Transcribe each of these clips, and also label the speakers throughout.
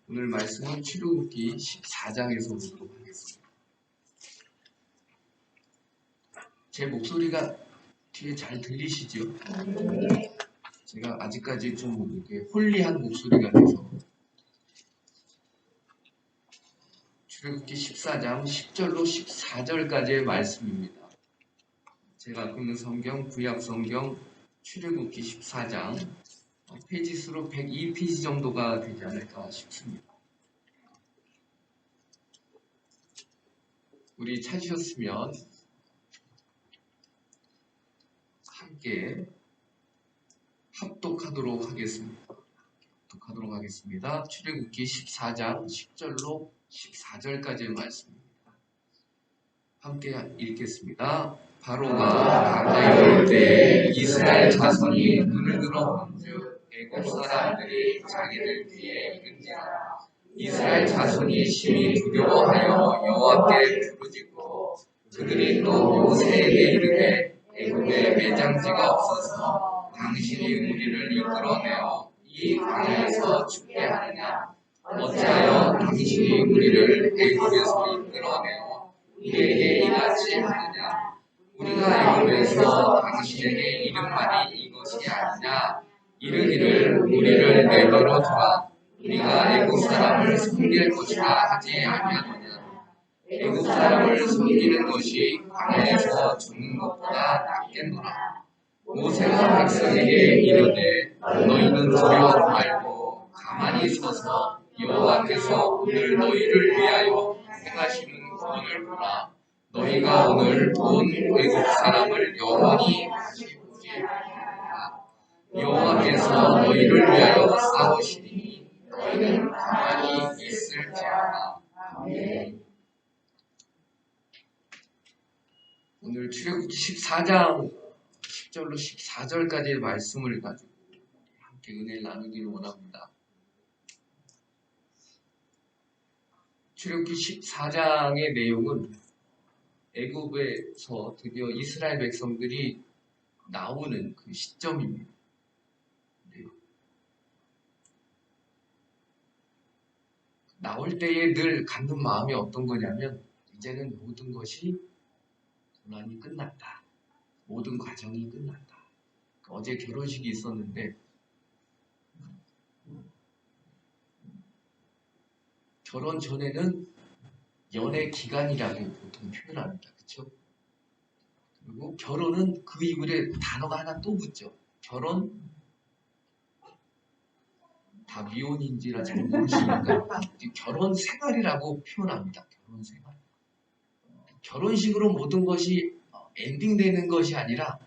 Speaker 1: 오늘 말씀은 출애굽기 14장에서 보도록 하겠습니다. 제 목소리가 뒤에 잘 들리시죠? 제가 아직까지 좀 이렇게 홀리한 목소리가 돼서 출애굽기 14장 10절로 14절까지의 말씀입니다. 제가 읽는 성경, 구약 성경 출애굽기 14장 페이지 수로 102페이지 정도가 되지 않을까 싶습니다. 우리 찾으셨으면 함께 합독하도록 하겠습니다. 출애굽기 14장 10절로 14절까지의 말씀입니다. 함께 읽겠습니다. 바로가 광야에 올 때에 이스라엘 자손이 눈을 들어 본즉 애굽 사람들이 자기들 뒤에 있는지라. 이스라엘 자손이 심히 두려워하여 여호와께 부르짖고 그들이 또 모세에게 이르되 애굽에 매장지가 없어서 당신이 우리를 이끌어내어 이 광야에서 죽게 하느냐. 어찌하여 당신이 우리를 애굽에서 이끌어내어 우리에게 이같이 하느냐. 우리가 애굽에서 당신에게 이른 말이 이것이 아니냐. 이르기를 우리를 내버려 두라. 우리가 애굽 사람을 섬길 것이라 하지 아니하느냐. 애굽 사람을 섬기는 것이 광야에서 죽는 것보다 낫겠노라. 모세가 백성에게 이르되 너희는 두려워하지 말고 가만히 서서 여호와께서 오늘 너희를 위하여 행하시는 구원을 보라. 너희가 오늘 본 애굽 사람을 영원히 다시 보지 아니하리라. 여호와께서 너희를 위하여 싸우시니 너희는 가만히 있을지어다. 아멘. 오늘 출애굽기 14장 10절로 14절까지의 말씀을 가지고 함께 은혜를 나누기를 원합니다. 출애굽기 14장의 내용은 애굽에서 드디어 이스라엘 백성들이 나오는 그 시점입니다. 나올 때에 늘 갖는 마음이 어떤 거냐면 이제는 모든 것이 고난이 끝났다. 모든 과정이 끝났다. 어제 결혼식이 있었는데 결혼 전에는 연애 기간이라고 보통 표현합니다. 그렇죠? 그리고 결혼은 그 이후에 단어가 하나 또 붙죠. 결혼 다 미혼인지라 잘 모르시니까 결혼 생활이라고 표현합니다. 결혼 생활. 결혼식으로 모든 것이 엔딩되는 것이 아니라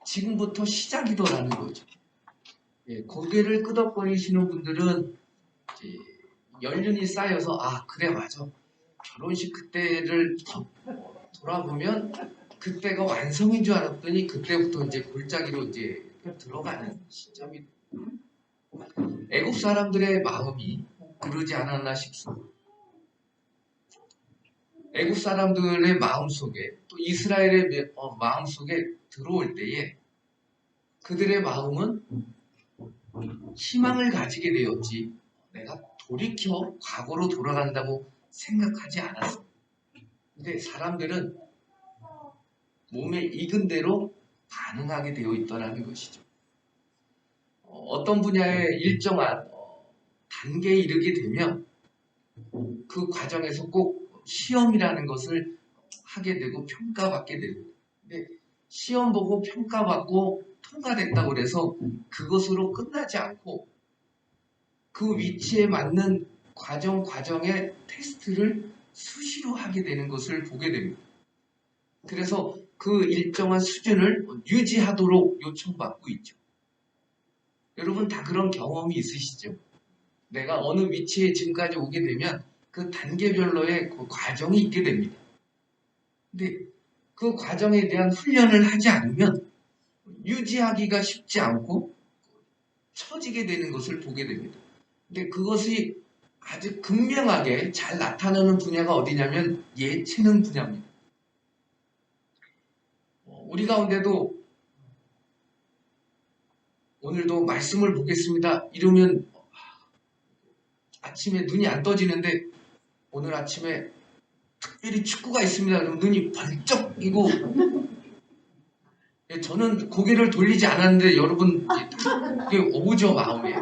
Speaker 1: 지금부터 시작이더라는 거죠. 고개를 끄덕거리시는 분들은 연륜이 쌓여서 그래 맞아. 결혼식 그때를 돌아보면 그때가 완성인 줄 알았더니 그때부터 이제 골짜기로 이제 들어가는 시점이 애굽 사람들의 마음이 그러지 않았나 싶습니다. 애굽 사람들의 마음속에 또 이스라엘의 마음속에 들어올 때에 그들의 마음은 희망을 가지게 되었지 내가 돌이켜 과거로 돌아간다고 생각하지 않았어. 근데 사람들은 몸에 익은 대로 반응하게 되어 있더라는 것이죠. 어떤 분야의 일정한 단계에 이르게 되면 그 과정에서 꼭 시험이라는 것을 하게 되고 평가받게 되고, 근데 시험 보고 평가받고 통과됐다고 해서 그것으로 끝나지 않고 그 위치에 맞는 과정의 테스트를 수시로 하게 되는 것을 보게 됩니다. 그래서 그 일정한 수준을 유지하도록 요청받고 있죠. 여러분 다 그런 경험이 있으시죠? 내가 어느 위치에 지금까지 오게 되면 그 단계별로의 그 과정이 있게 됩니다. 근데 그 과정에 대한 훈련을 하지 않으면 유지하기가 쉽지 않고 처지게 되는 것을 보게 됩니다. 근데 그것이 아주 극명하게 잘 나타나는 분야가 어디냐면 예체능 분야입니다. 우리 가운데도 오늘도 말씀을 보겠습니다. 이러면 아침에 눈이 안 떠지는데 오늘 아침에 특별히 축구가 있습니다. 그럼 눈이 번쩍이고 저는 고개를 돌리지 않았는데 여러분 그게 오죠 마음에.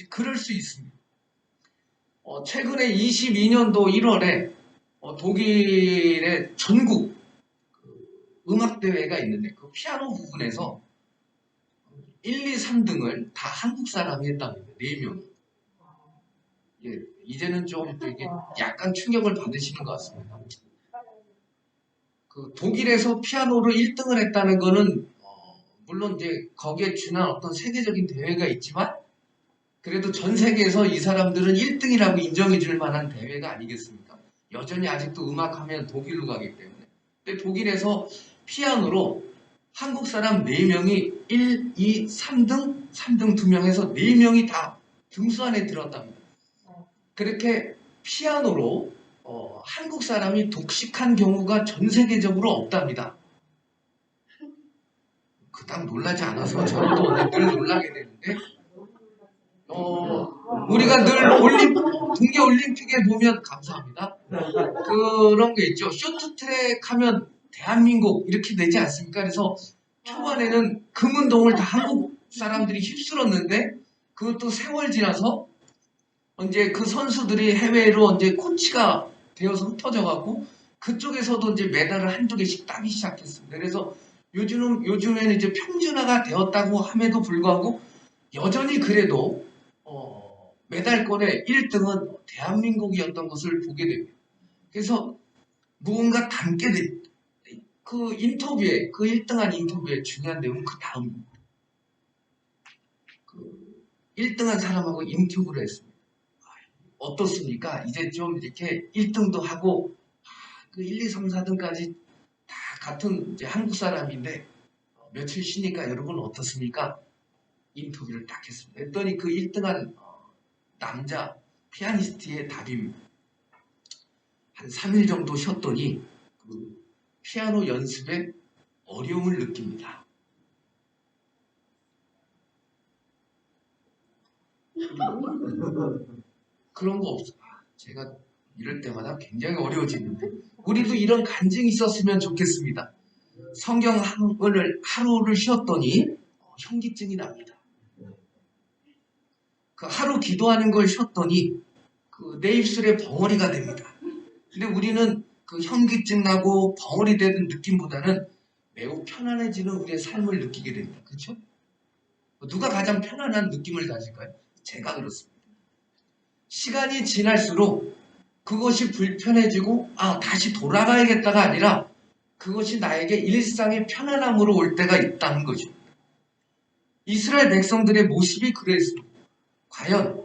Speaker 1: 그럴 수 있습니다. 최근에 22년도 1월에 독일의 전국 음악대회가 있는데 그 피아노 부분에서 1, 2, 3등을 다 한국 사람이 했답니다. 4명. 이제는 좀 이게 약간 충격을 받으시는 것 같습니다. 그 독일에서 피아노로 1등을 했다는 거는 물론 이제 거기에 준한 어떤 세계적인 대회가 있지만 그래도 전 세계에서 이 사람들은 1등이라고 인정해 줄 만한 대회가 아니겠습니까? 여전히 아직도 음악하면 독일로 가기 때문에. 근데 독일에서 피아노로 한국 사람 4명이 1, 2, 3등, 3등 2명 해서 4명이 다 등수 안에 들었답니다. 그렇게 피아노로 한국 사람이 독식한 경우가 전 세계적으로 없답니다. 그닥 놀라지 않아서 저도 늘 놀라게 되는데 우리가 늘 동계올림픽에 보면 감사합니다. 그런 게 있죠. 쇼트트랙 하면 대한민국 이렇게 되지 않습니까? 그래서 초반에는 금운동을 다 한국 사람들이 휩쓸었는데 그것도 세월 지나서 이제 그 선수들이 해외로 이제 코치가 되어서 흩어져갖고 그쪽에서도 이제 메달을 한두 개씩 따기 시작했습니다. 그래서 요즘에는 이제 평준화가 되었다고 함에도 불구하고 여전히 그래도 메달권의 1등은 대한민국이었던 것을 보게 됩니다. 그래서 무언가 담게 된 그 인터뷰에 그 1등한 인터뷰에 중요한 내용은 그 다음입니다. 그 1등한 사람하고 인터뷰를 했습니다. 어떻습니까? 이제 좀 이렇게 1등도 하고 그 1, 2, 3, 4등까지 다 같은 이제 한국 사람인데 며칠 쉬니까 여러분 어떻습니까? 인터뷰를 딱 했습니다. 했더니 그 1등한 남자 피아니스트의 답입니다. 한 3일 정도 쉬었더니 그 피아노 연습에 어려움을 느낍니다. 그런 거 없어. 제가 이럴 때마다 굉장히 어려워지는데 우리도 이런 간증이 있었으면 좋겠습니다. 성경 하루를 쉬었더니 현기증이 납니다. 그 하루 기도하는 걸 쉬었더니 내 입술에 벙어리가 됩니다. 근데 우리는 그 현기증 나고 벙어리 되는 느낌보다는 매우 편안해지는 우리의 삶을 느끼게 됩니다. 그렇죠? 누가 가장 편안한 느낌을 가질까요? 제가 그렇습니다. 시간이 지날수록 그것이 불편해지고 다시 돌아가야겠다가 아니라 그것이 나에게 일상의 편안함으로 올 때가 있다는 거죠. 이스라엘 백성들의 모습이 그랬습니다. 과연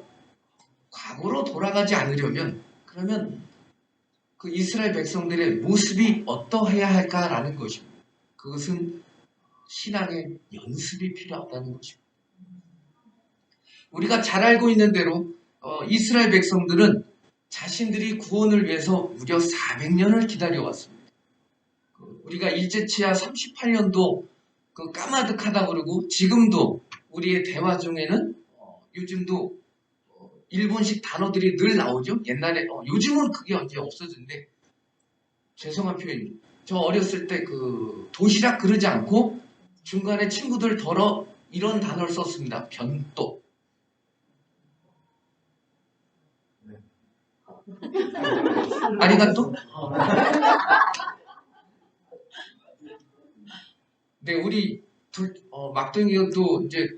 Speaker 1: 과거로 돌아가지 않으려면 그러면 그 이스라엘 백성들의 모습이 어떠해야 할까라는 것입니다. 그것은 신앙의 연습이 필요하다는 것입니다. 우리가 잘 알고 있는 대로 이스라엘 백성들은 자신들이 구원을 위해서 무려 400년을 기다려왔습니다. 우리가 일제치하 38년도 까마득하다 그러고 지금도 우리의 대화 중에는 요즘도 일본식 단어들이 늘 나오죠. 옛날에 요즘은 그게 언제 없어졌는데 죄송한 표현입니다. 저 어렸을 때 그 도시락 그러지 않고 중간에 친구들 덜어 이런 단어를 썼습니다. 변도. 아리가또? 네, 우리 막둥이도 이제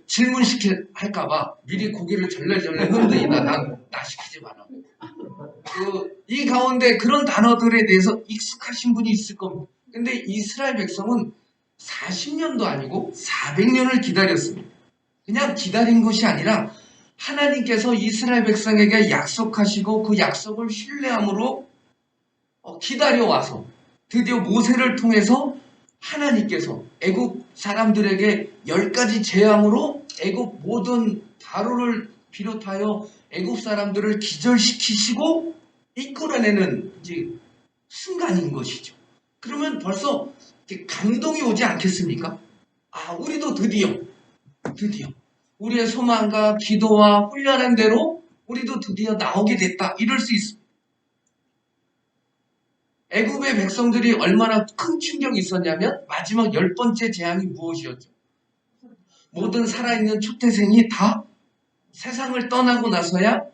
Speaker 1: 할까봐 미리 고개를 절레절레 흔드니까 나 시키지 마라. 이 가운데 그런 단어들에 대해서 익숙하신 분이 있을 겁니다. 근데 이스라엘 백성은 40년도 아니고 400년을 기다렸습니다. 그냥 기다린 것이 아니라 하나님께서 이스라엘 백성에게 약속하시고 그 약속을 신뢰함으로 기다려와서 드디어 모세를 통해서 하나님께서 애굽 사람들에게 10가지 재앙으로 애굽 모든 바로를 비롯하여 애굽 사람들을 기절시키시고 이끌어내는 이제 순간인 것이죠. 그러면 벌써 감동이 오지 않겠습니까? 우리도 드디어 우리의 소망과 기도와 훈련한 대로 우리도 드디어 나오게 됐다. 이럴 수 있습니다. 애굽의 백성들이 얼마나 큰 충격이 있었냐면 마지막 10번째 재앙이 무엇이었죠? 모든 살아있는 초태생이 다 세상을 떠나고 나서야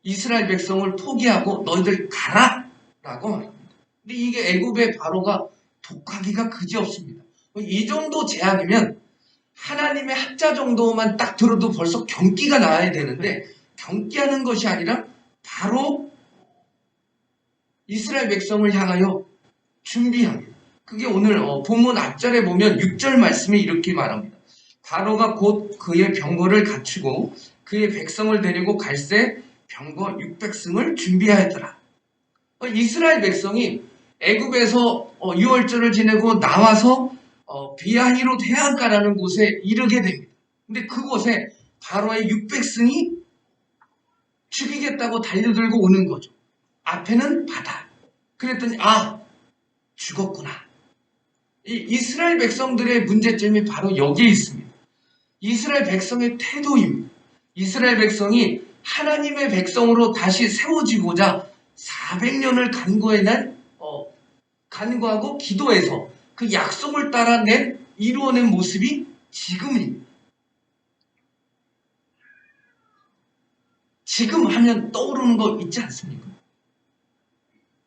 Speaker 1: 이스라엘 백성을 포기하고 너희들 가라! 라고 말합니다. 근데 이게 애굽의 바로가 독하기가 그지없습니다. 이 정도 재앙이면 하나님의 학자 정도만 딱 들어도 벌써 경기가 나야 되는데 경기하는 것이 아니라 바로 이스라엘 백성을 향하여 준비합니다. 그게 오늘 본문 앞절에 보면 6절 말씀이 이렇게 말합니다. 바로가 곧 그의 병거를 갖추고 그의 백성을 데리고 갈새 병거 600승을 준비하였더라. 이스라엘 백성이 애굽에서 유월절을 지내고 나와서 비하히롯 해안가라는 곳에 이르게 됩니다. 근데 그곳에 바로의 600승이 죽이겠다고 달려들고 오는 거죠. 앞에는 바다. 그랬더니 죽었구나. 이 이스라엘 백성들의 문제점이 바로 여기에 있습니다. 이스라엘 백성의 태도입니다. 이스라엘 백성이 하나님의 백성으로 다시 세워지고자 400년을 간구하고 기도해서 그 약속을 따라 이루어낸 모습이 지금입니다. 지금 하면 떠오르는 거 있지 않습니까?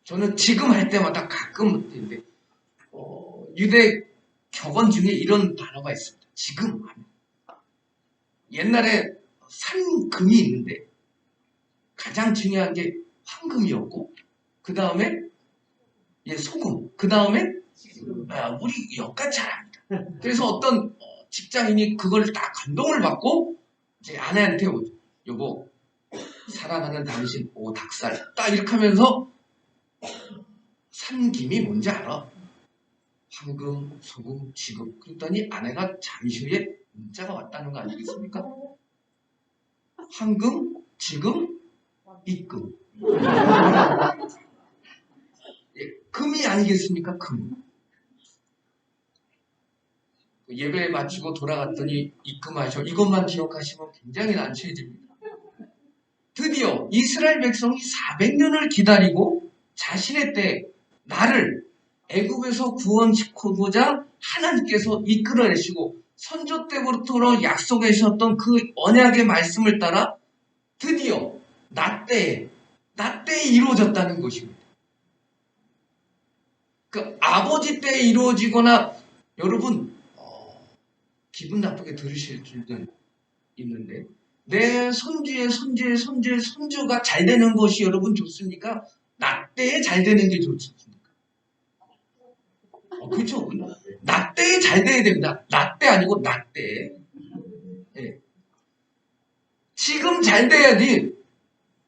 Speaker 1: 저는 지금 할 때마다 가끔 유대 격언 중에 이런 단어가 있습니다. 지금 하면. 옛날에 산금이 있는데 가장 중요한 게 황금이었고 그 다음에 소금, 그 다음에 우리 역간 잘합니다. 그래서 어떤 직장인이 그걸 다 감동을 받고 이제 아내한테 여보 사랑하는 당신 닭살 딱 이렇게 하면서 산김이 뭔지 알아? 황금, 소금, 지금. 그랬더니 아내가 잠시 후에 문자가 왔다는 거 아니겠습니까? 황금, 지금, 입금. 금이 아니겠습니까? 금. 예배 마치고 돌아갔더니 입금하셔. 이것만 기억하시면 굉장히 난처해집니다. 드디어 이스라엘 백성이 400년을 기다리고 자신의 때 나를 애굽에서 구원시키고자 하나님께서 이끌어내시고 선조 때부터 약속하셨던 그 언약의 말씀을 따라 드디어 나 때에 이루어졌다는 것입니다. 그 아버지 때에 이루어지거나 여러분 기분 나쁘게 들으실 줄도 있는데 내 손주의 손주가 잘 되는 것이 여러분 좋습니까? 나 때에 잘 되는 게 좋습니까? 그렇죠. 나 때에 잘 돼야 됩니다. 나 때 아니고 나 때. 네. 지금 잘 돼야지.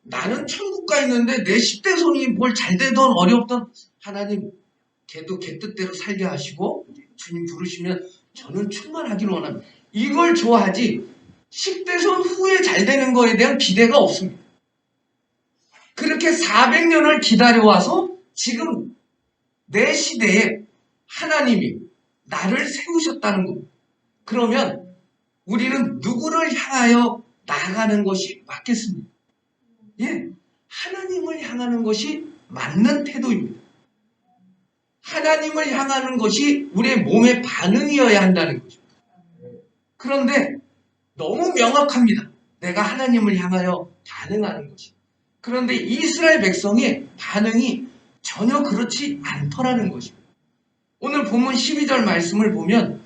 Speaker 1: 나는 천국 가 있는데 내 10대 손이 뭘 잘 되든 어렵든 하나님 걔도 걔 뜻대로 살게 하시고 주님 부르시면 저는 충만하기를 원합니다. 이걸 좋아하지 10대 손 후에 잘 되는 거에 대한 기대가 없습니다. 그렇게 400년을 기다려와서 지금 내 시대에 하나님이 나를 세우셨다는 겁니다. 그러면 우리는 누구를 향하여 나아가는 것이 맞겠습니까? 하나님을 향하는 것이 맞는 태도입니다. 하나님을 향하는 것이 우리의 몸의 반응이어야 한다는 거죠. 그런데 너무 명확합니다. 내가 하나님을 향하여 반응하는 것이. 그런데 이스라엘 백성의 반응이 전혀 그렇지 않더라는 것입니다. 오늘 본문 12절 말씀을 보면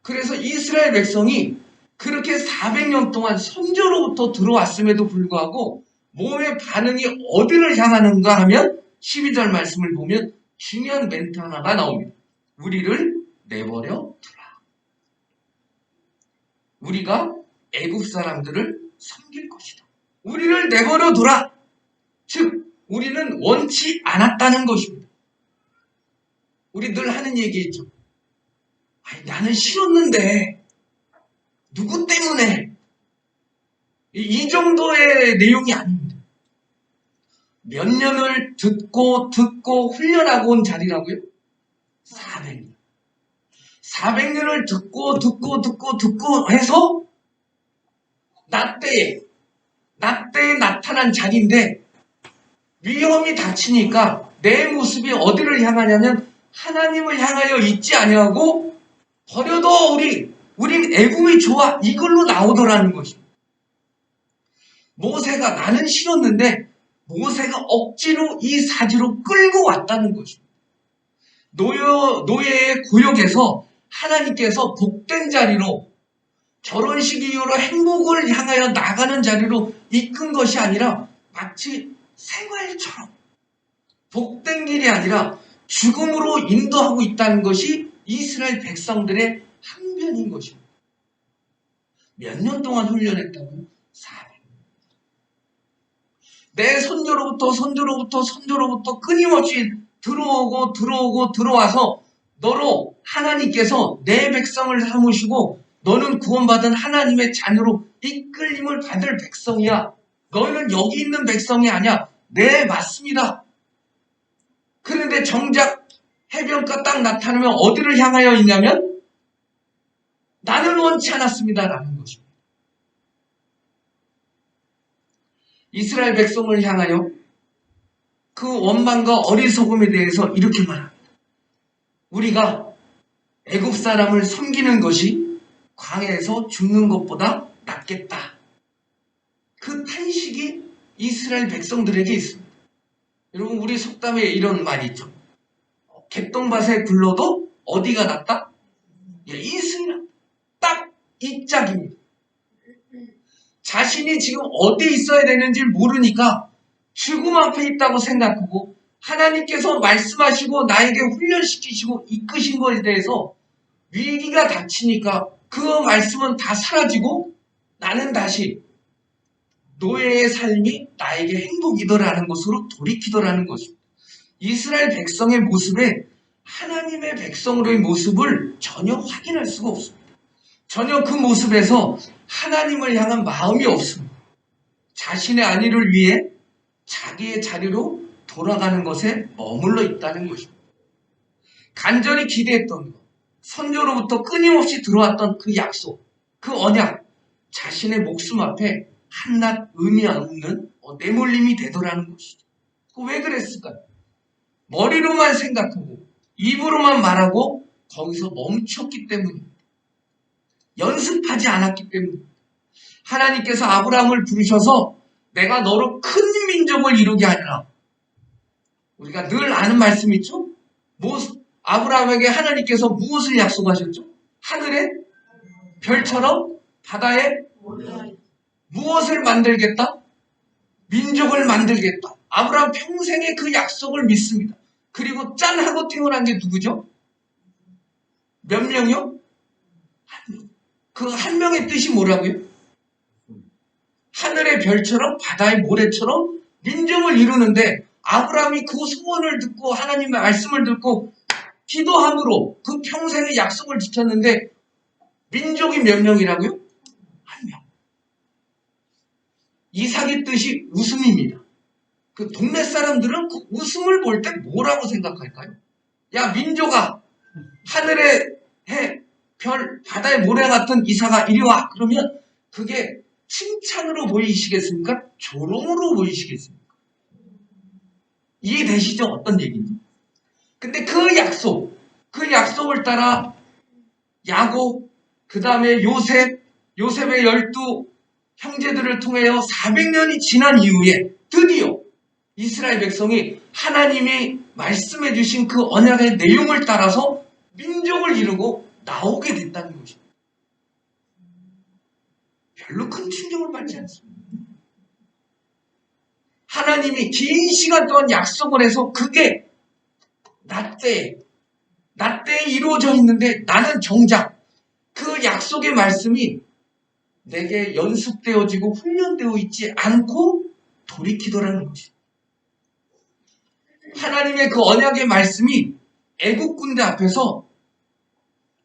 Speaker 1: 그래서 이스라엘 백성이 그렇게 400년 동안 선조로부터 들어왔음에도 불구하고 몸의 반응이 어디를 향하는가 하면 12절 말씀을 보면 중요한 멘트 하나가 나옵니다. 우리를 내버려 두라. 우리가 애굽 사람들을 섬길 것이다. 우리를 내버려 두라. 즉 우리는 원치 않았다는 것입니다. 우리 늘 하는 얘기죠. 나는 싫었는데 누구 때문에 이 정도의 내용이 아닙니다. 몇 년을 듣고 훈련하고 온 자리라고요? 400년. 400년을 듣고 해서 나 때에 낮때에 나타난 자리인데 위험이 닥치니까 내 모습이 어디를 향하냐면 하나님을 향하여 있지 아니하고 버려도 우린 애굽이 좋아 이걸로 나오더라는 것입니다. 모세가 나는 싫었는데 모세가 억지로 이 사지로 끌고 왔다는 것입니다. 노예의 구역에서 하나님께서 복된 자리로 결혼식 이후로 행복을 향하여 나가는 자리로 이끈 것이 아니라 마치 생활처럼 복된 길이 아니라 죽음으로 인도하고 있다는 것이 이스라엘 백성들의 항변인 것입니다. 몇 년 동안 훈련했다고요? 400년. 내 손주로부터 끊임없이 들어와서 너로 하나님께서 내 백성을 삼으시고 너는 구원받은 하나님의 자녀로 이끌림을 받을 백성이야. 너희는 여기 있는 백성이 아니야. 네, 맞습니다. 그런데 정작 해변가 딱 나타나면 어디를 향하여 있냐면 나는 원치 않았습니다라는 것입니다. 이스라엘 백성을 향하여 그 원망과 어리석음에 대해서 이렇게 말합니다. 우리가 애굽 사람을 섬기는 것이 광야에서 죽는 것보다 낫겠다. 그 탄식이 이스라엘 백성들에게 있습니다. 여러분 우리 속담에 이런 말이 있죠. 개똥밭에 굴러도 어디가 낫다? 이승이 낫다. 딱 이 짝입니다. 자신이 지금 어디 있어야 되는지 모르니까 죽음 앞에 있다고 생각하고 하나님께서 말씀하시고 나에게 훈련시키시고 이끄신 것에 대해서 위기가 닥치니까 그 말씀은 다 사라지고 나는 다시 노예의 삶이 나에게 행복이더라는 것으로 돌이키더라는 것입니다. 이스라엘 백성의 모습에 하나님의 백성으로의 모습을 전혀 확인할 수가 없습니다. 전혀 그 모습에서 하나님을 향한 마음이 없습니다. 자신의 안위를 위해 자기의 자리로 돌아가는 것에 머물러 있다는 것입니다. 간절히 기대했던 것, 선조로부터 끊임없이 들어왔던 그 약속, 그 언약, 자신의 목숨 앞에 한낱 의미 없는 내몰림이 되더라는 것이죠. 왜 그랬을까요? 머리로만 생각하고 입으로만 말하고 거기서 멈췄기 때문입니다. 연습하지 않았기 때문입니다. 하나님께서 아브라함을 부르셔서 내가 너로 큰 민족을 이루게 하리라. 우리가 늘 아는 말씀 있죠? 아브라함에게 하나님께서 무엇을 약속하셨죠? 하늘의 별처럼 바다에 무엇을 만들겠다? 민족을 만들겠다. 아브라함 평생에 그 약속을 믿습니다. 그리고 짠 하고 태어난 게 누구죠? 몇 명이요? 한 명. 그 한 명의 뜻이 뭐라고요? 하늘의 별처럼 바다의 모래처럼 민족을 이루는데 아브라함이 그 소원을 듣고 하나님의 말씀을 듣고 기도함으로 그 평생의 약속을 지켰는데 민족이 몇 명이라고요? 한 명. 이삭의 뜻이 웃음입니다. 그 동네 사람들은 그 웃음을 볼 때 뭐라고 생각할까요? 야 민족아 하늘의 해, 별, 바다의 모래 같은 이삭아 이리 와. 그러면 그게 칭찬으로 보이시겠습니까? 조롱으로 보이시겠습니까? 이해되시죠? 어떤 얘기인지. 근데 그 약속을 따라 야곱, 그 다음에 요셉의 12 형제들을 통하여 400년이 지난 이후에 드디어 이스라엘 백성이 하나님이 말씀해 주신 그 언약의 내용을 따라서 민족을 이루고 나오게 됐다는 것입니다. 별로 큰 충격을 받지 않습니다. 하나님이 긴 시간 동안 약속을 해서 그게 낮때에 이루어져 있는데 나는 정작 그 약속의 말씀이 내게 연습되어지고 훈련되어 있지 않고 돌이키더라는 것입니다. 하나님의 그 언약의 말씀이 애국 군대 앞에서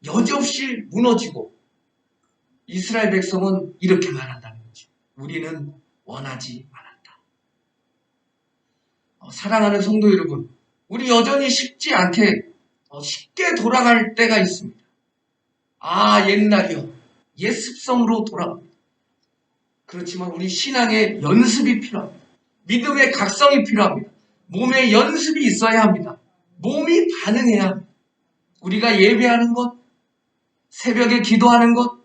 Speaker 1: 여지없이 무너지고 이스라엘 백성은 이렇게 말한다는 거죠. 우리는 원하지 않았다. 사랑하는 성도 여러분, 우리 여전히 쉽지 않게 쉽게 돌아갈 때가 있습니다. 옛날이요. 옛 습성으로 돌아갑니다. 그렇지만 우리 신앙의 연습이 필요합니다. 믿음의 각성이 필요합니다. 몸에 연습이 있어야 합니다. 몸이 반응해야 합니다. 우리가 예배하는 것, 새벽에 기도하는 것,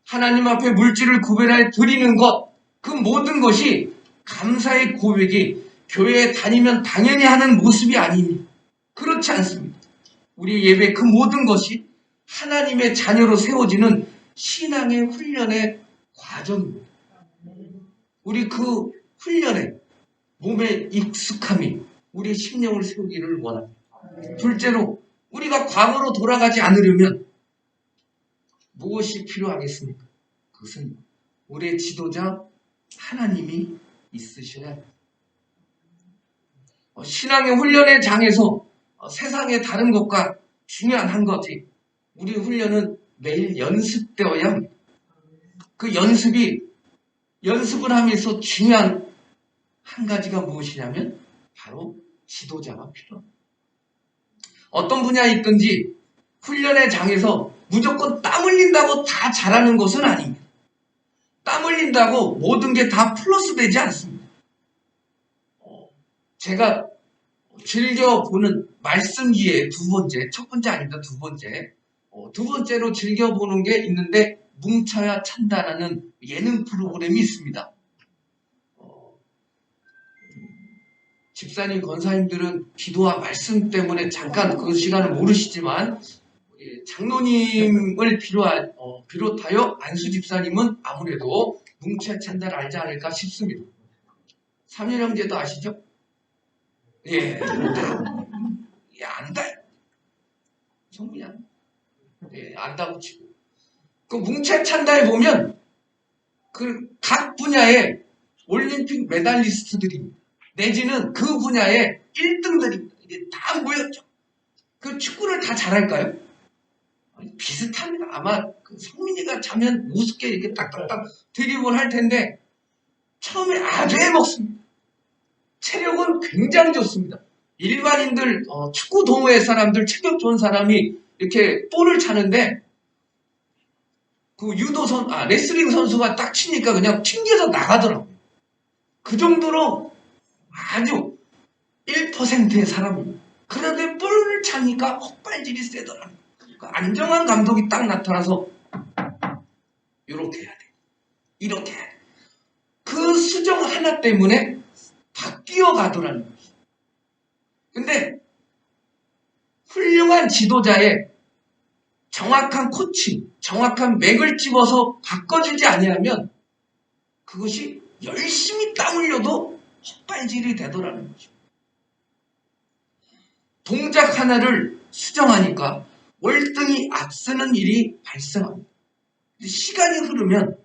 Speaker 1: 하나님 앞에 물질을 구별해 드리는 것, 그 모든 것이 감사의 고백이 교회에 다니면 당연히 하는 모습이 아닙니다. 그렇지 않습니다. 우리 예배 그 모든 것이 하나님의 자녀로 세워지는 신앙의 훈련의 과정입니다. 우리 그 훈련에 몸의 익숙함이 우리의 심령을 세우기를 원합니다. 둘째로 우리가 과거로 돌아가지 않으려면 무엇이 필요하겠습니까? 그것은 우리의 지도자 하나님이 있으셔야 합니다. 신앙의 훈련의 장에서 세상의 다른 것과 중요한 한 가지, 우리 훈련은 매일 연습되어야 합니다. 그 연습을 하면서 중요한 한 가지가 무엇이냐면 바로 지도자가 필요합니다. 어떤 분야에 있든지 훈련의 장에서 무조건 땀 흘린다고 다 잘하는 것은 아닙니다. 땀 흘린다고 모든 게 다 플러스 되지 않습니다. 제가 즐겨보는 말씀기에 두 번째, 첫 번째 아닙니다. 두 번째. 두 번째로 즐겨보는 게 있는데 뭉쳐야 찬다라는 예능 프로그램이 있습니다. 집사님, 권사님들은 기도와 말씀 때문에 잠깐 그 시간을 모르시지만 장로님을 비롯하여 안수 집사님은 아무래도 뭉쳐야 찬다를 알지 않을까 싶습니다. 삼일형제도 아시죠? 예, 안다. 성미야. 예, 안다고 치고. 그 뭉쳐 찬다에 보면 그 각 분야의 올림픽 메달리스트들입니다. 내지는 그 분야의 1등들입니다. 이게 다 모였죠. 그 축구를 다 잘할까요? 비슷합니다. 아마 그 성민이가 자면 우습게 이렇게 딱딱딱 드리블 할 텐데 처음에 아주 해먹습니다. 체력은 굉장히 좋습니다. 일반인들 축구 동호회 사람들 체격 좋은 사람이 이렇게 볼을 차는데 그 레슬링 선수가 딱 치니까 그냥 튕겨서 나가더라고요. 그 정도로 아주 1%의 사람입니다. 그런데 볼을 차니까 헛발질이 세더라고요. 그 안정환 감독이 딱 나타나서 이렇게 해야 돼. 이렇게 해야 돼. 그 수정 하나 때문에 바뀌어 가더라는 거죠. 근데 훌륭한 지도자의 정확한 코칭, 정확한 맥을 집어서 바꿔주지 아니하면 그것이 열심히 땀 흘려도 헛발질이 되더라는 거죠. 동작 하나를 수정하니까 월등히 앞서는 일이 발생합니다. 시간이 흐르면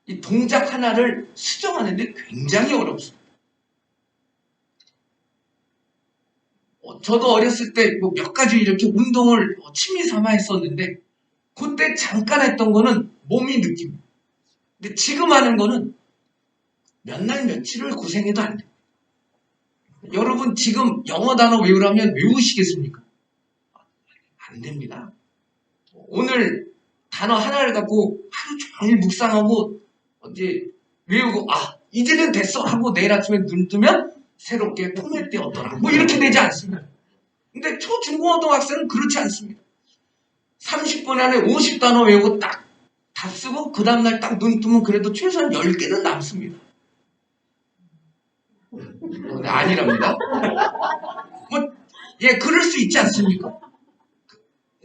Speaker 1: 이 동작 하나를 수정하는데 굉장히 어렵습니다. 저도 어렸을 때 몇 가지 이렇게 운동을 취미 삼아 했었는데 그때 잠깐 했던 거는 몸이 느낍니다. 근데 지금 하는 거는 몇 날 며칠을 고생해도 안 돼요. 여러분 지금 영어 단어 외우라면 외우시겠습니까? 안 됩니다. 오늘 단어 하나를 갖고 하루 종일 묵상하고 이제 외우고 이제는 됐어 하고 내일 아침에 눈 뜨면 새롭게 포맷되었더라. 이렇게 되지 않습니다. 근데 초중고등학생은 그렇지 않습니다. 30분 안에 50단어 외우고 딱 다 쓰고 그 다음날 딱 눈 뜨면 그래도 최소한 10개는 남습니다. 아니랍니다. 그럴 수 있지 않습니까?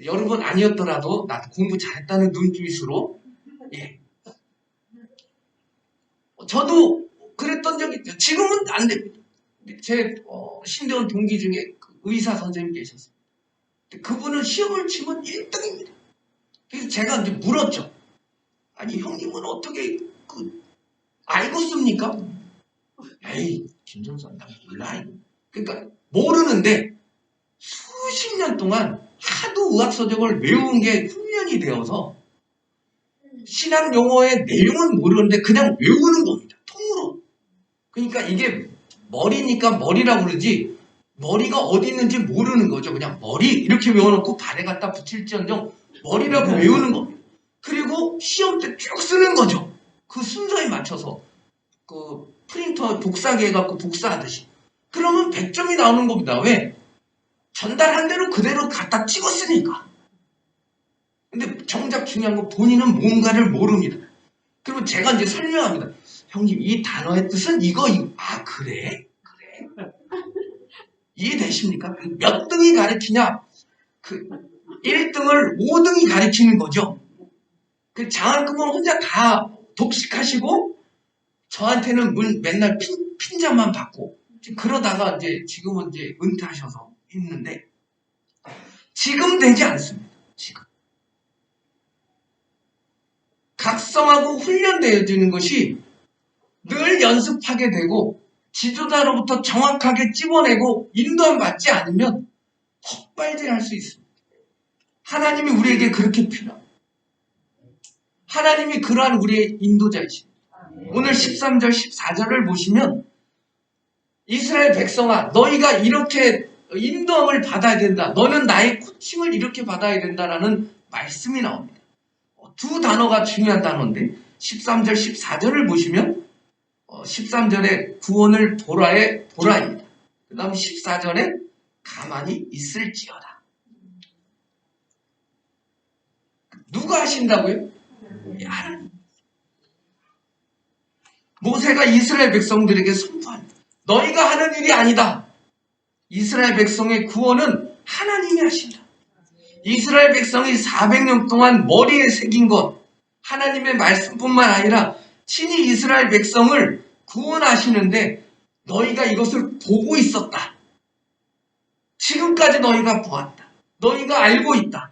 Speaker 1: 여러분 아니었더라도 나도 공부 잘했다는 눈빛으로 저도 그랬던 적이 있죠. 지금은 안 됩니다. 제 신대원 동기 중에 의사 선생님 계셨어요. 그분은 시험을 치면 1등입니다. 그래서 제가 이제 물었죠. 아니 형님은 어떻게 알고 씁니까? 에이 김정선 나 몰라. 그러니까 모르는데 수십 년 동안 하도 의학서적을 외운 게 훈련이 되어서 신학 용어의 내용은 모르는데 그냥 외우는 겁니다. 통으로. 그러니까 이게 머리니까 머리라고 그러지 머리가 어디 있는지 모르는 거죠. 그냥 머리 이렇게 외워놓고 발에 갖다 붙일지언정 머리라고 외우는 겁니다. 그리고 시험 때 쭉 쓰는 거죠. 그 순서에 맞춰서 그 프린터 복사기 해갖고 복사하듯이. 그러면 100점이 나오는 겁니다. 왜? 전달한 대로 그대로 갖다 찍었으니까. 근데 정작 중요한 건 본인은 뭔가를 모릅니다. 그러면 제가 이제 설명합니다. 형님, 이 단어의 뜻은 이거. 아, 그래? 그래? 이해되십니까? 몇 등이 가리키냐? 그 1등을 5등이 가리키는 거죠. 그 장학금은 혼자 다 독식하시고 저한테는 맨날 핀잔만 받고 그러다가 이제 지금은 이제 은퇴하셔서 있는데 지금 되지 않습니다. 지금 각성하고 훈련되어지는 것이 늘 연습하게 되고 지도자로부터 정확하게 찝어내고 인도함 받지 않으면 헛발질할 수 있습니다. 하나님이 우리에게 그렇게 필요합니다. 하나님이 그러한 우리의 인도자이십니다. 오늘 13절 14절을 보시면 이스라엘 백성아, 너희가 이렇게 인도함을 받아야 된다. 너는 나의 코칭을 이렇게 받아야 된다라는 말씀이 나옵니다. 두 단어가 중요한 단어인데 13절 14절을 보시면 13절에 구원을 보라입니다. 그 다음 14절에 가만히 있을지어다. 누가 하신다고요? 하나님. 모세가 이스라엘 백성들에게 선포합니다. 너희가 하는 일이 아니다. 이스라엘 백성의 구원은 하나님이 하신다. 이스라엘 백성이 400년 동안 머리에 새긴 것, 하나님의 말씀뿐만 아니라 친히 이스라엘 백성을 구원하시는데 너희가 이것을 보고 있었다. 지금까지 너희가 보았다. 너희가 알고 있다.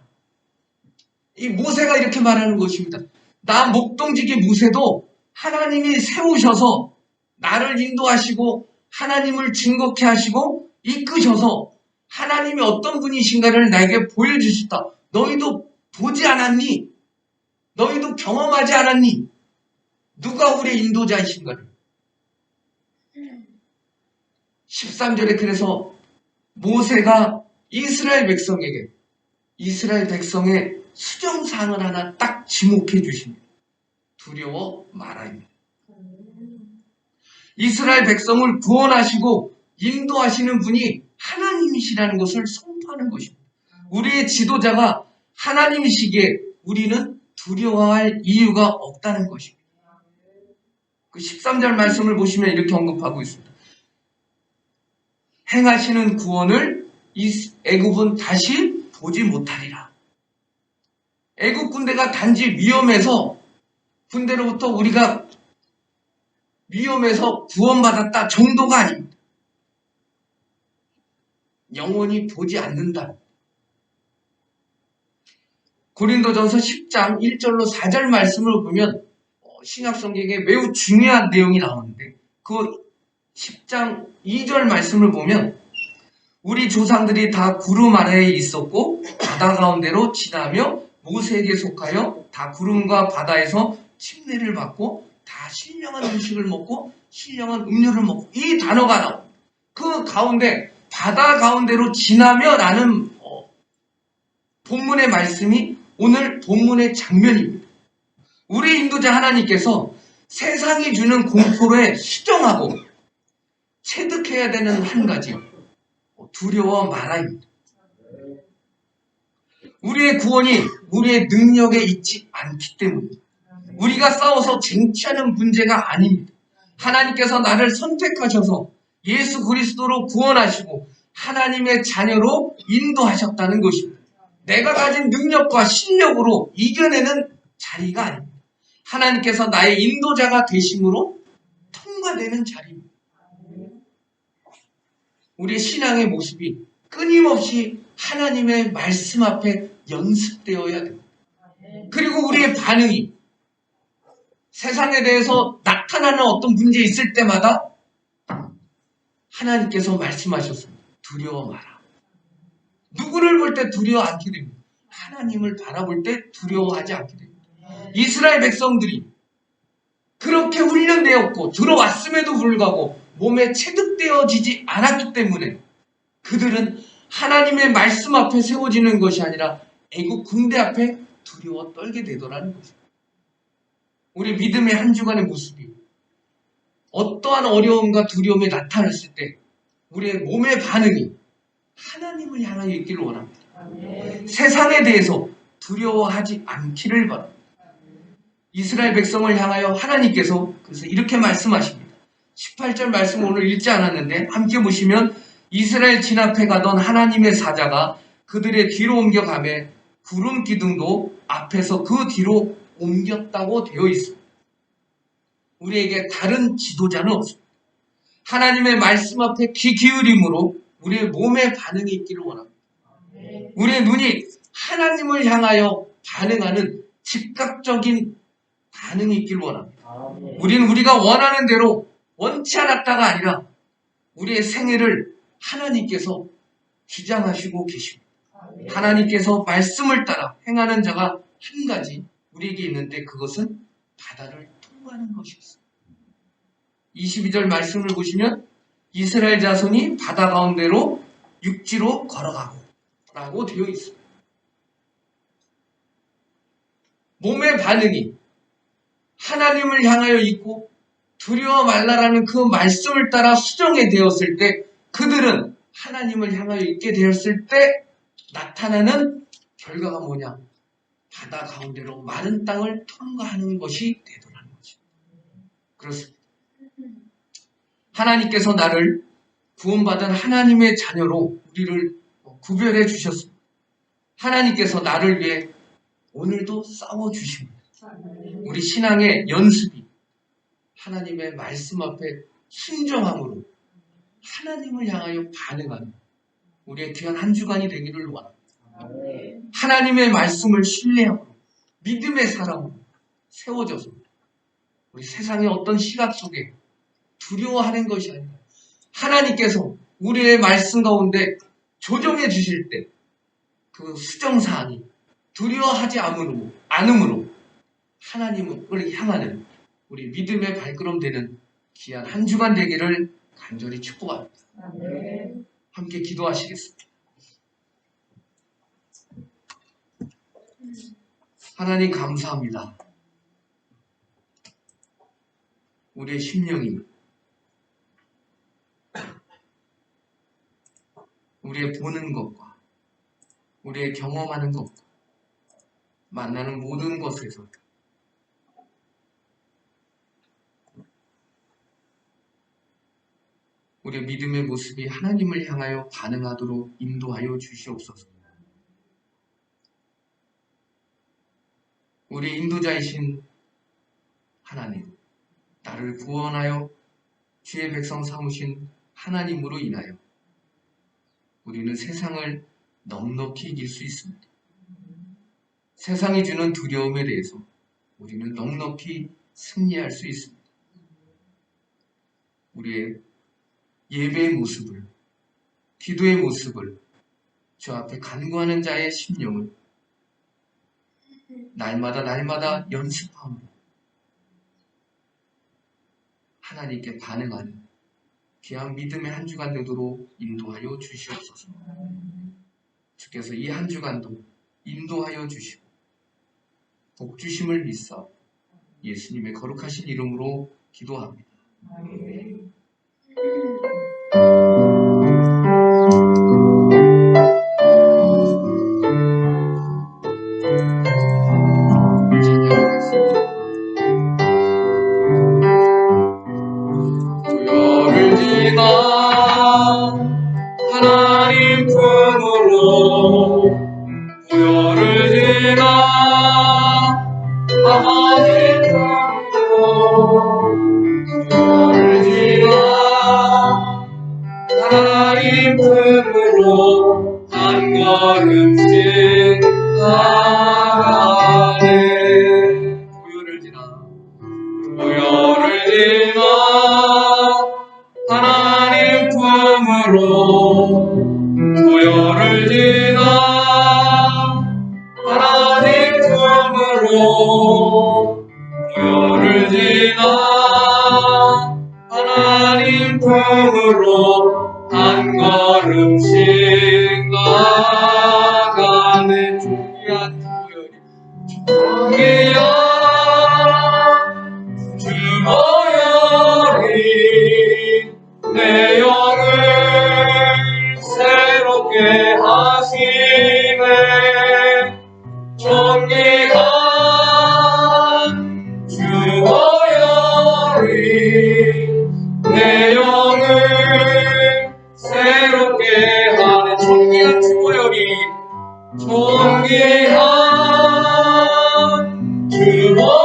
Speaker 1: 이 모세가 이렇게 말하는 것입니다. 나 목동지기 모세도 하나님이 세우셔서 나를 인도하시고 하나님을 증거케 하시고 이끄셔서 하나님이 어떤 분이신가를 나에게 보여주셨다. 너희도 보지 않았니? 너희도 경험하지 않았니? 누가 우리의 인도자이신가를. 13절에 그래서 모세가 이스라엘 백성에게 이스라엘 백성의 수정사항을 하나 딱 지목해 주십니다. 두려워 말아입니다. 이스라엘 백성을 구원하시고 인도하시는 분이 하나님이시라는 것을 선포하는 것입니다. 우리의 지도자가 하나님이시기에 우리는 두려워할 이유가 없다는 것입니다. 그 13절 말씀을 보시면 이렇게 언급하고 있습니다. 행하시는 구원을 애굽은 다시 보지 못하리라. 애굽 군대가 단지 위험해서 군대로부터 우리가 위험해서 구원받았다 정도가 아닙니다. 영원히 보지 않는다. 고린도전서 10장 1절로 4절 말씀을 보면 신약성경에 매우 중요한 내용이 나오는데 그 10장 2절 말씀을 보면 우리 조상들이 다 구름 아래에 있었고 바다 가운데로 지나며 모세에게 속하여 다 구름과 바다에서 침례를 받고 다 신령한 음식을 먹고 신령한 음료를 먹고 이 단어가 나옵니다. 그 가운데 바다 가운데로 지나며 라는 본문의 말씀이 오늘 본문의 장면입니다. 우리 인도자 하나님께서 세상이 주는 공포에 수정하고 체득해야 되는 한 가지 두려워 말아입니다. 우리의 구원이 우리의 능력에 있지 않기 때문입니다. 우리가 싸워서 쟁취하는 문제가 아닙니다. 하나님께서 나를 선택하셔서 예수 그리스도로 구원하시고 하나님의 자녀로 인도하셨다는 것입니다. 내가 가진 능력과 실력으로 이겨내는 자리가 아닙니다. 하나님께서 나의 인도자가 되심으로 통과되는 자리입니다. 우리의 신앙의 모습이 끊임없이 하나님의 말씀 앞에 연습되어야 됩니다. 그리고 우리의 반응이 세상에 대해서 나타나는 어떤 문제 있을 때마다 하나님께서 말씀하셨습니다. 두려워 마라. 누구를 볼 때 두려워 않게 됩니다. 하나님을 바라볼 때 두려워하지 않게 됩니다. 이스라엘 백성들이 그렇게 훈련되었고 들어왔음에도 불구하고 몸에 체득되어지지 않았기 때문에 그들은 하나님의 말씀 앞에 세워지는 것이 아니라 애국 군대 앞에 두려워 떨게 되더라는 것입니다. 우리 믿음의 한 주간의 모습이 어떠한 어려움과 두려움이 나타났을 때 우리의 몸의 반응이 하나님을 향하여 있기를 원합니다. 세상에 대해서 두려워하지 않기를 바랍니다. 이스라엘 백성을 향하여 하나님께서 그래서 이렇게 말씀하십니다. 18절 말씀 오늘 읽지 않았는데 함께 보시면 이스라엘 진 앞에 가던 하나님의 사자가 그들의 뒤로 옮겨가매 구름 기둥도 앞에서 그 뒤로 옮겼다고 되어 있습니다. 우리에게 다른 지도자는 없습니다. 하나님의 말씀 앞에 귀 기울임으로 우리의 몸의 반응이 있기를 원합니다. 우리의 눈이 하나님을 향하여 반응하는 즉각적인 반응이 있기를 원합니다. 우리는 우리가 원하는 대로 원치 않았다가 아니라 우리의 생애를 하나님께서 주장하시고 계십니다. 하나님께서 말씀을 따라 행하는 자가 한 가지 우리에게 있는데 그것은 바다를 통과하는 것이었습니다. 22절 말씀을 보시면 이스라엘 자손이 바다 가운데로 육지로 걸어가고 라고 되어 있습니다. 몸의 반응이 하나님을 향하여 있고 두려워 말라라는 그 말씀을 따라 수정이 되었을 때 그들은 하나님을 향하여 있게 되었을 때 나타나는 결과가 뭐냐? 바다 가운데로 마른 땅을 통과하는 것이 되더라는 거죠. 그렇습니다. 하나님께서 나를 구원받은 하나님의 자녀로 우리를 구별해 주셨습니다. 하나님께서 나를 위해 오늘도 싸워주십니다. 우리 신앙의 연습이 하나님의 말씀 앞에 순종함으로 하나님을 향하여 반응하는 우리의 귀한 한 주간이 되기를 원합니다. 하나님의 말씀을 신뢰함으로 믿음의 사람으로 세워져서 우리 세상의 어떤 시각 속에 두려워하는 것이 아니라 하나님께서 우리의 말씀 가운데 조정해 주실 때 그 수정사항이 두려워하지 않음으로 하나님을 향하는 우리 믿음의 발걸음 되는 귀한 한 주간 되기를 간절히 축복합니다. 함께 기도하시겠습니다. 하나님 감사합니다. 우리의 심령이 우리의 보는 것과 우리의 경험하는 것과 만나는 모든 것에서 우리의 믿음의 모습이 하나님을 향하여 반응하도록 인도하여 주시옵소서. 우리 인도자이신 하나님, 나를 구원하여 주의 백성 삼으신 하나님으로 인하여 우리는 세상을 넉넉히 이길 수 있습니다. 세상이 주는 두려움에 대해서 우리는 넉넉히 승리할 수 있습니다. 우리의 예배의 모습을, 기도의 모습을 주 앞에 간구하는 자의 심령을 날마다 연습함으로 하나님께 반응하는 귀한 믿음의 한 주간 되도록 인도하여 주시옵소서. 주께서 이 한 주간도 인도하여 주시고 복 주심을 믿사 예수님의 거룩하신 이름으로 기도합니다.
Speaker 2: 부여를 지나 하나님 품으로 부여를 지나 하나님 품으로 부여를 지나 하나님 품으로 한 걸음씩 나가네. 부여를 지나 하나님 품으로 부여를 지나 하나님 품으로 부여를 지나 하나님 품으로 한 걸음씩 나가는 귀한 부여리 귀한 새롭게 하시네. 존귀한 주보혈이 내 영을 새롭게 하는 존귀한 주보혈이 존귀한 주보혈이